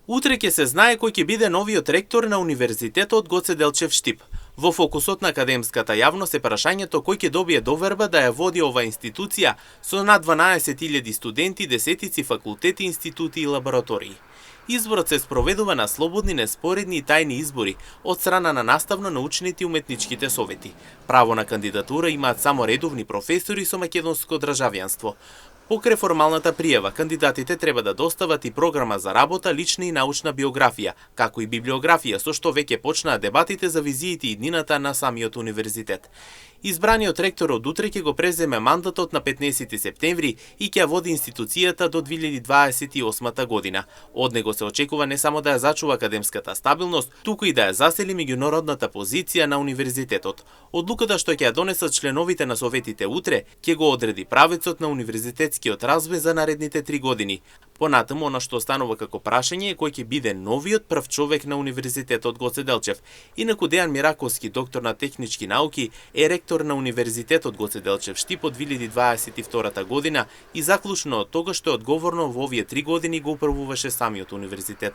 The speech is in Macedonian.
Утре ќе се знае кој ќе биде новиот ректор на Универзитетот Гоце Делчев Штип. Во фокусот на академската јавност е прашањето кој ќе добие доверба да ја води оваа институција со над 12.000 студенти, десетици факултети, институти и лаборатории. Изборот се спроведува на слободни, неспоредни и тајни избори од страна на наставно-научните и уметничките совети. Право на кандидатура имаат само редовни професори со македонско државјанство. Покрај формалната пријава, кандидатите треба да достават и програма за работа, лична и научна биографија, како и библиографија, со што веќе почнаа дебатите за визиите и иднината на самиот универзитет. Избраниот ректор од утре ќе го преземе мандатот на 15 септември и ќе ја води институцијата до 2028 година. Од него се очекува не само да ја зачува академската стабилност, туку и да ја засели меѓународната позиција на универзитетот. Одлуката што ќе ја донесат членовите на советите утре, ќе го одреди правецот на универзитетскиот развој за наредните 3 години. Понатаму, она што останува како прашање е кој ќе биде новиот прв човек на Универзитетот Гоце Делчев. Инаку Дејан Мираковски, доктор на технички науки, е ректор на Универзитетот Гоце Делчев Штип од 2022 година и заклучно од тога што е одговорно во овие 3 години го управуваше самиот универзитет.